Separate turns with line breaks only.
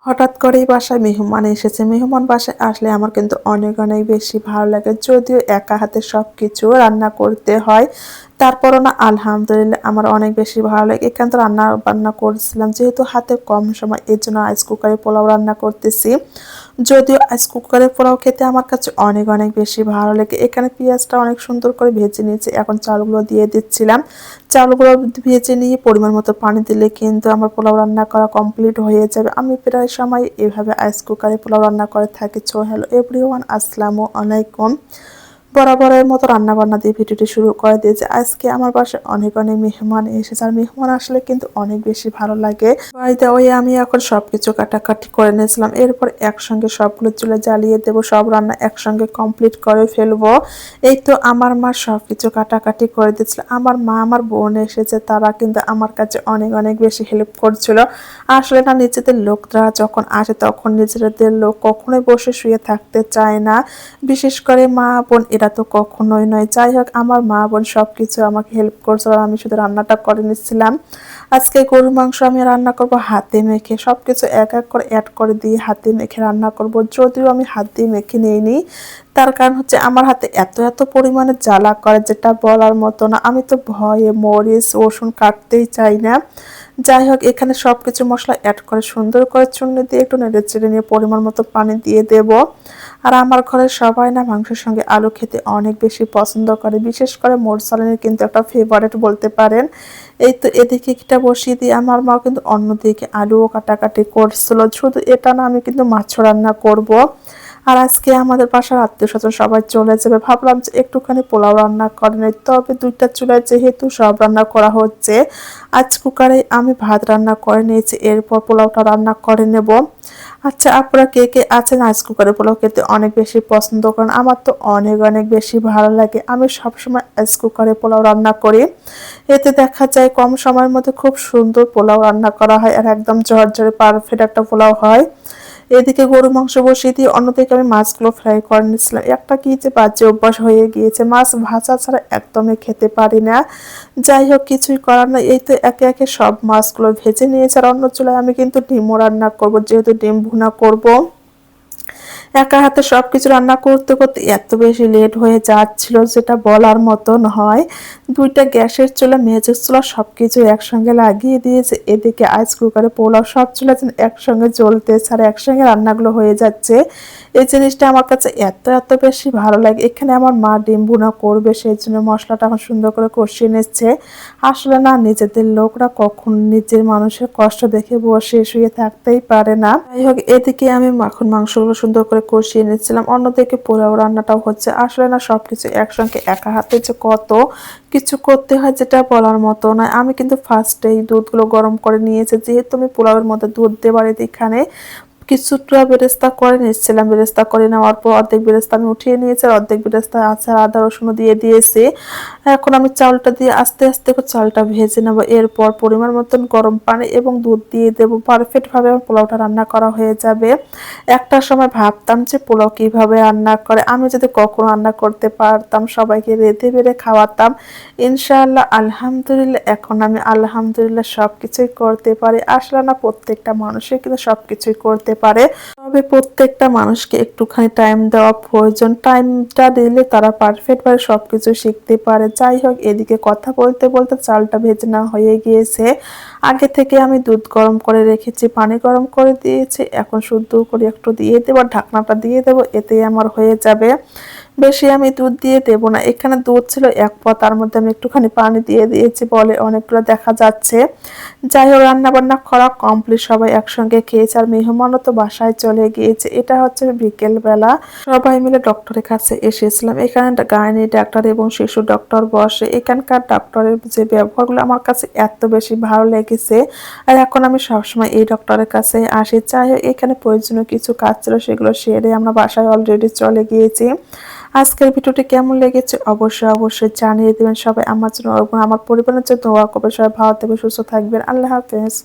হঠাৎ করেই বাসায় মেহমান এসেছে। মেহমান বাসায় আসলে আমার কিন্তু অনেক, অনেক বেশি ভালো লাগে। যদিও একা হাতে সবকিছু রান্না করতে হয়। তারপরও না আলহামদুলিল্লাহ আমার অনেক বেশি ভালো লাগে। এখানে তো রান্না-বান্না করছিলাম। যেহেতু হাতে কম সময় এজন্য রাইস কুকারে পোলাও রান্না করতেছি। যদিও রাইস কুকারে পোলাও খেতে আমার কাছে অনেক, অনেক বেশি ভালো লাগে। এখানে পেঁয়াজটা অনেক সুন্দর করে ভেজে নিয়েছি। এখন চালগুলো দিয়ে দিচ্ছিলাম। চালগুলো ভেজে নিয়ে পরিমাণ মতো পানি দিলে কিন্তু আমার পোলাও রান্না করা কমপ্লিট হয়ে যাবে। আমি প্রায় সময় এভাবে রাইস কুকারে পোলাও রান্না করে থাকি। সো হ্যালো এভরিওয়ান, আসসালামু আলাইকুম। বরাবরের মতো রান্নাবান্না দিয়ে ভিডিওটি শুরু করে দিয়েছি। আজকে আমার বাসায় অনেক, অনেক মেহমান এসেছে। আর মেহমান আসলে কিন্তু অনেক বেশি ভালো লাগে। বাই দ্য ওয়ে আমি এখন সবকিছু কাটাকাটি করে নিয়েছিলাম। এরপর একসঙ্গে সবগুলো চুলা জ্বালিয়ে দেবো। সব রান্না একসঙ্গে কমপ্লিট করে ফেলবো। এই তো আমার মা সবকিছু কাটাকাটি করে দিচ্ছিল। আমার মা আমার বোন এসেছে, তারা কিন্তু আমার কাছে অনেক, অনেক বেশি হেল্প করছিল। আসলে না নিজেদের লোকরা যখন আসে তখন নিজেদের লোক কখনোই বসে শুয়ে থাকতে চায় না। বিশেষ করে মা বোন এরা তো কখনোই নয়। যাই হোক আমার মা বোন সবকিছু আমাকে হেল্প করছিল আর আমি শুধু রান্নাটা করে নিচ্ছিলাম। আজকে গরুর মাংস আমি রান্না করব হাতে মেখে। সবকিছু এক এক করে অ্যাড করে দিয়ে হাতে মেখে রান্না করব। যদিও আমি হাত দিয়ে মেখে নিইনি, তার কারণ হচ্ছে আমার হাতে এত এত পরিমাণে জ্বালা করে যেটা বলার মতো না। আমি তো ভয়ে মরিচ রসুন কাটতেই চাই না। যাই হোক এখানে সবকিছু মশলা অ্যাড করে সুন্দর করে চুন্নি দিয়ে একটু নেড়ে চেড়ে নিয়ে পরিমাণ মতো পানি দিয়ে দেব। আর আমার ঘরের সবাই না মাংসের সঙ্গে আলু খেতে অনেক বেশি পছন্দ করে। বিশেষ করে মোরসালানের কিন্তু একটা ফেভারিট বলতে পারেন। এই তো এদিকে এটা বসিয়ে দিয়ে আমার মা কিন্তু অন্যদিকে আলুও কাটাকাটি করছিল। শুধু এটা না, আমি কিন্তু মাছ রান্না করব। আর আজকে আমাদের বাসার আত্মীয়-স্বজন সবাই চলে যাবে। ভাবলাম যে একটুখানি পোলাও রান্না করে নেই। তবে ২ টা চুলায় যেহেতু সব রান্না করা হচ্ছে, আজ কুকারে আমি ভাত রান্না করে নিয়েছি। এরপর পোলাওটা রান্না করে নেব। আচ্ছা আপনারা কে, কে আছেন রাইস কুকারে পোলাও খেতে অনেক বেশি পছন্দ করেন? আমার তো অনেক, অনেক বেশি ভালো লাগে। আমি সবসময় রাইস কুকারে পোলাও রান্না করি। এতে দেখা যায় কম সময়ের মধ্যে খুব সুন্দর পোলাও রান্না করা হয় আর একদম ঝরঝরে পারফেক্ট একটা পোলাও হয়। এদিকে গরু মাংস বসিয়ে দিয়ে অন্যদিকে আমি মাছগুলো ফ্রাই করে নিচ্ছিলাম। একটা কি যে বাজে অভ্যাস হয়ে গিয়েছে, মাছ ভাজা ছাড়া একদমই খেতে পারি না। যাই হোক কিছুই করার নাই। এই তো একে একে সব মাছগুলো ভেজে নিয়েছে। আর অন্য চুলায় আমি কিন্তু ডিমও রান্না করব, যেহেতু ডিম ভুনা করব। একা হাতে সবকিছু রান্না করতে করতে এত বেশি লেট হয়ে যাচ্ছিল যেটা বলার মতো নয়। ২ টা গ্যাসের চুলা, মেঝের চুলা সবকিছু একসঙ্গে লাগিয়ে দিয়েছে। এদিকে রাইস কুকারে পোলাও সব চুলা যেন একসঙ্গে জ্বলতেছে আর একসঙ্গে রান্নাগুলো হয়ে যাচ্ছে। এই জিনিসটা আমার কাছে এত এত বেশি ভালো লাগে। এখানে আমার মা ডিম ভুনা করবে, সেই জন্য মশলাটা এখন সুন্দর করে কষিয়ে নিচ্ছে। আসলে না নিজেদের লোকরা কখন নিজের মানুষের কষ্ট দেখে বসে শুয়ে থাকতেই পারে না। যাই হোক এদিকে আমি এখন মাংসগুলো সুন্দর করে কষিয়ে নিচ্ছিলাম, অন্যদিকে পোলাও রান্নাটাও হচ্ছে। আসলে না সবকিছু একসঙ্গে একা হাতে যে কত কিছু করতে হয় যেটা বলার মতো নয়। আমি কিন্তু ফার্স্টেই দুধগুলো গরম করে নিয়েছি, যেহেতু আমি পোলাওয়ের মধ্যে দুধ দেবার এখানে কিছুটা বেরেস্তা করে নিচ্ছিলাম। বেরেস্তা করে নেওয়ার পর অর্ধেক বেরেস্তা আমি উঠিয়ে নিয়েছি আর অর্ধেক বেরেস্তা আচার আদা রসুনও দিয়ে দিয়েছি। এখন আমি চালটা দিয়ে আস্তে আস্তে করে চালটা ভেজে নেব। এরপর পরিমাণ মতন গরম পানি এবং দুধ দিয়ে দেবো। পারফেক্টভাবে আমার পোলাওটা রান্না করা হয়ে যাবে। একটা সময় ভাবতাম যে পোলাও কিভাবে রান্না করে, আমি যদি কখনো রান্না করতে পারতাম সবাইকে রেঁধে বেড়ে খাওয়াতাম। ইনশাআল্লাহ আলহামদুলিল্লাহ এখন আমি আলহামদুলিল্লাহ সবকিছুই করতে পারি। আসলে না প্রত্যেকটা মানুষই কিন্তু সবকিছুই করতে পারে, তবে প্রত্যেকটা মানুষকে একটুখানি টাইম দেওয়া প্রয়োজন। টাইমটা দিলে তারা পারফেক্টভাবে সবকিছু শিখতে পারে। যাই হোক এদিকে কথা বলতে বলতে চালটা ভেজে নেওয়া হয়ে গিয়েছে। আগে থেকে আমি দুধ গরম করে রেখেছি, পানি গরম করে দিয়েছি। এখন শুদ্ধ করে একটু দিয়ে দেবো, ঢাকনাটা দিয়ে দেবো, এতেই আমার হয়ে যাবে। বেশি আমি দুধ দিয়ে দেবো না। এখানে দুধ ছিল ১ পোয়া, তার মধ্যে আমি একটুখানি পানি দিয়ে দিয়েছি বলে অনেকগুলো দেখা যাচ্ছে। যাই হোক রান্না বান্না করা কমপ্লিট, সবাই একসঙ্গে খেয়েছে আর মেহমানও তো বাসায় চলে গিয়েছে। এটা হচ্ছে বিকেল বেলা, সবাই মিলে ডক্টরের কাছে এসেছিলাম। এখানে গাইনি ডাক্তার এবং শিশু ডক্টর বসে। এখানকার ডক্টরের যে ব্যবহারগুলো আমার কাছে এত বেশি ভালো লেগেছে। আর এখন আমি সবসময় এই ডক্টরের কাছে আসি। যাই হোক এখানে প্রয়োজনীয় কিছু কাজ ছিল, সেগুলো সেরে আমরা বাসায় অলরেডি চলে গিয়েছি। আজকের ভিডিওটি কেমন লেগেছে অবশ্যই অবশ্যই জানিয়ে দেবেন। সবাই আমার জন্য এবং আমার পরিবারের জন্য দোয়া করবেন। সবাই ভালো থাকবেন, সুস্থ থাকবেন। আল্লাহ হাফেজ।